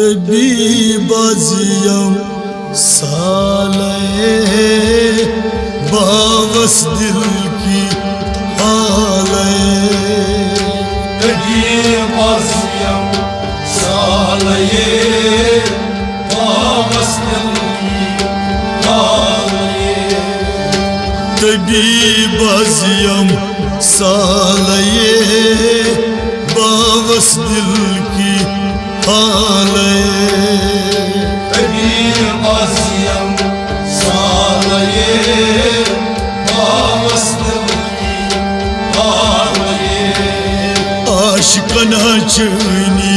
तभी बाजियम साले बावस दिल की हाले तभी बाजियम साले बावस दिल की हाले तभी बाजियम साले बावस दिल की हाले तभी बाजियम साले बावस दिल की हाले आशिकन चुनी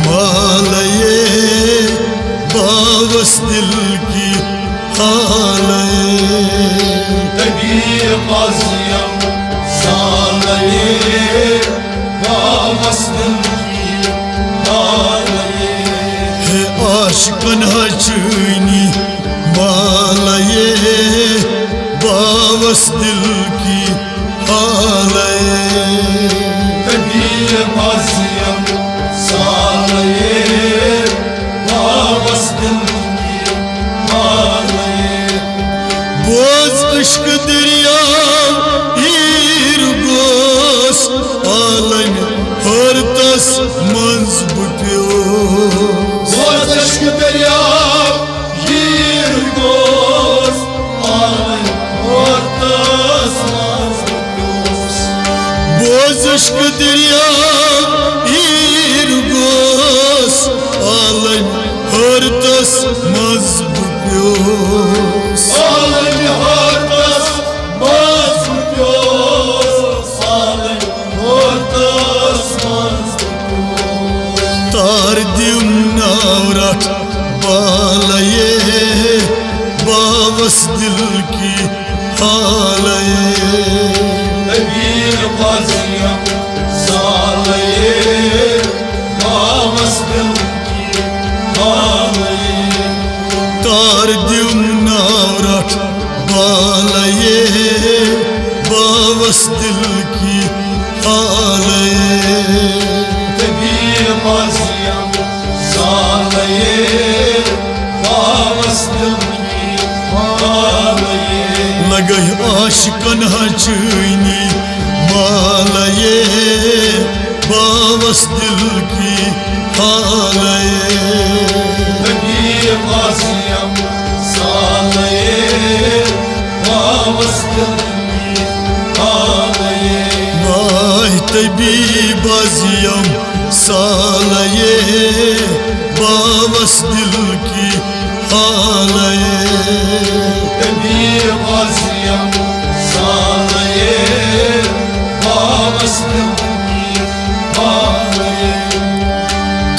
मालये बावस दिल की हाले तभी बाजियम साले बावस दिल की हाले आशिकन चुनी मालये बावस दिल की हाले तभी बाजियम साले बावस दिल की हाले बोझ इश्क दरिया हीर गोस आलन हर तस मंज बुटियो बोझ इश्क दरिया हीर गोस आलन हर तस मंज बुटियो बोझ इश्क दरिया हीर गोस आलन हर तस मंज बुटियो आलन हर तस मंज बुटियो आलन हर तस मंज बुटियो तार दिम नावरत बालये बावस दिल की हालये तभी बाजियम साले बावस दिल की हाले तार दिम नावरत बालये बावस दिल की हालये तभी बाजियम साले बावस दिल की हाले लगई आशिकन चुनी मालये बावस दिल की हालये तभी बाजियम साले बावस दिल की हाले माह तभी बाजियम सालये बावस दिल की हालये तभी बाजियम साले बावस दिल की हाले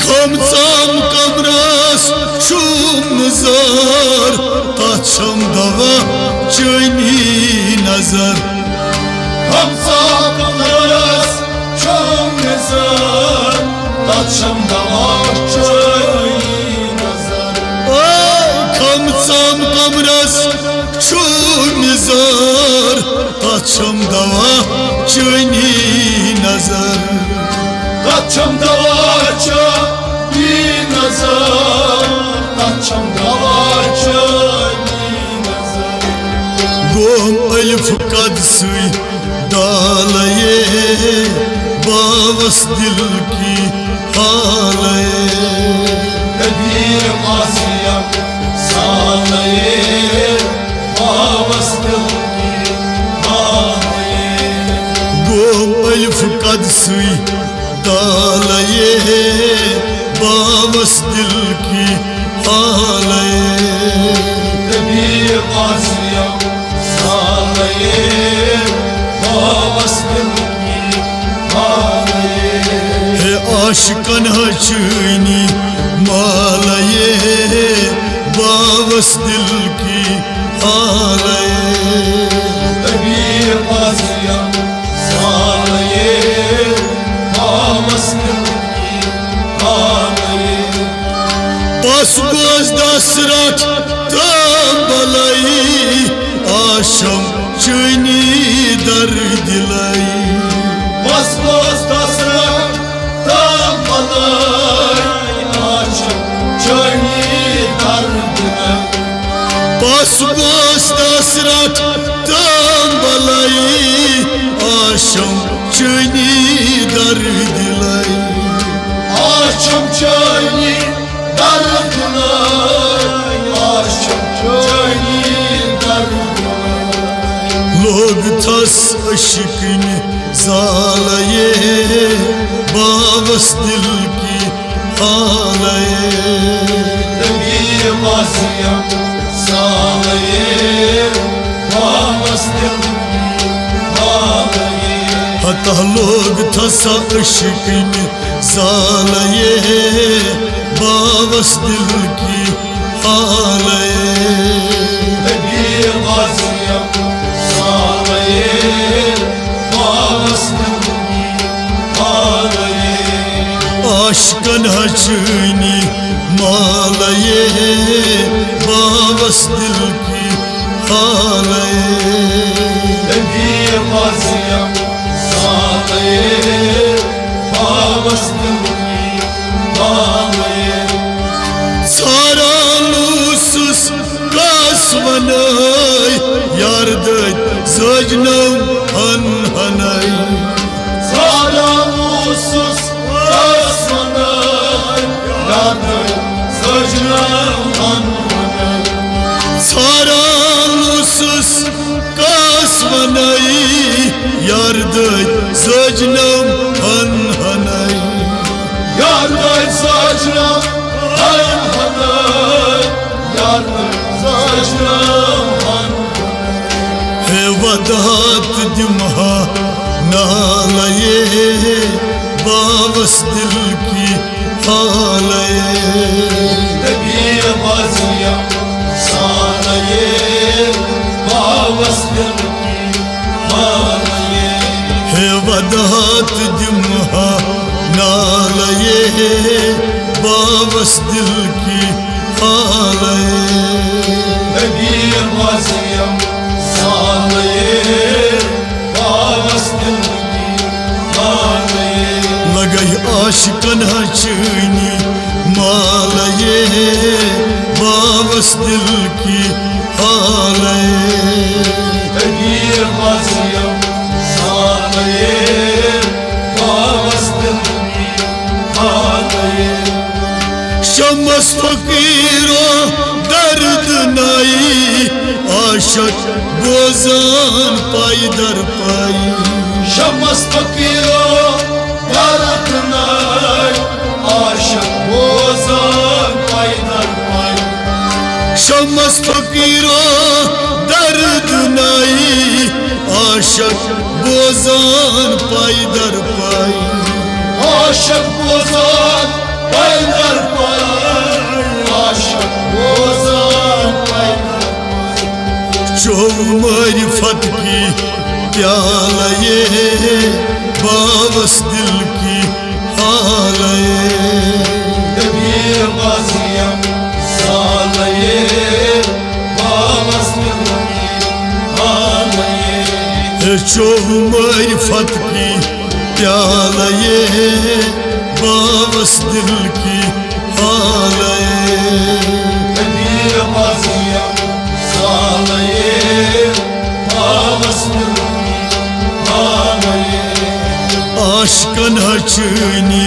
खमसाम कमरास शुम नजर ताछम दवा चुनी नजर खमसा कमरस şum nizar Tatşam damak çöy nazar खमसाम कमरास शुम नजर ताछम दवा चुनी नजर Tatşam damak çöy nazar Tatşam damak çöy nazar गोम अल्फ कद सुई डालये बावस दिल की हालये Tebhi basiyam salaye Bawas dil ki haye गोम अल्फ कद सुई डालये बावस दिल की हालये Tebhi basiyam salaye Bawas dil ki haye है आशिकन चुनी मालये बावस दिल की हालये Tebhi basiyam salaye Bawas dil ki haye बस गोज दसरत तबलाई आशम चुनी दर दिलाई Bas bas tasrak tam balay açım बस गोस दसरत तम बलाई आशम चनी दर दिलाई आशम चनी दर दिलाई आशम चनी दर दिलाई लोग थस अशिकन जालये बावस दिल की हालये तभी बाजियम सालये बावस दिल की हालये हता लोग थसा अशिकन जालये बावस दिल की हालये तभी बाजियम सालये बावस दिल की हालये आशकन हचनी मालये बावस दिल की हालये तभी बाजियम सालये बावस दिल की हालये सारा लूसुस कास वनाई यार दत सजनम हन हनाई सारा मुसुस कसमनाई याद सजना मन सारा लूसुस कास वनाई यार दत सजनम हन हनाई याद सजना मन याद सजना मन है वदात दिमहा नालये बावस दिल की हालये तभी बाजियम सालये बावस दिल की हालये है वदात दिमहा नालये बावस दिल की हालये तभी बाजियम सालये बावस दिल की हालये लगई आशिकन हचनी मालये बावस दिल की हालये तभी बाजियम सालये बावस दिल की हालये शमस फकीरो दर्द नाई आशक बोजान पाई दर पाई शमस फकीरो दर्द नाई आशक बोजान पाई दर पाई शमस फकीरो दर्द नाई आशक बोजान पाई दर पाई आशक बोजान पाई दर पाई आशक बोजान पाई दर मारिफत की प्यालये बावस दिल की हालये तभी बाजियम सालये बावस दिल की हालये मारिफत की प्यालये बावस दिल की हालये तभी बाजियम सालये बावस दिल की हालये आशकन हचनी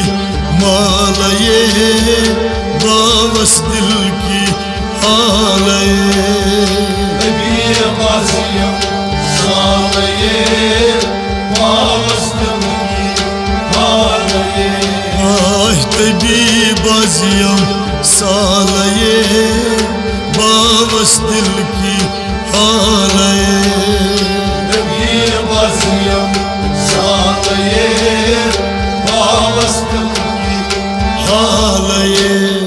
मालये बावस दिल की हालये तभी बाजियम सालये बावस दिल की हालये तबी बाजियम सालये बावस दिल की हालये तभी बाजियम सालये बावस दिल की हालये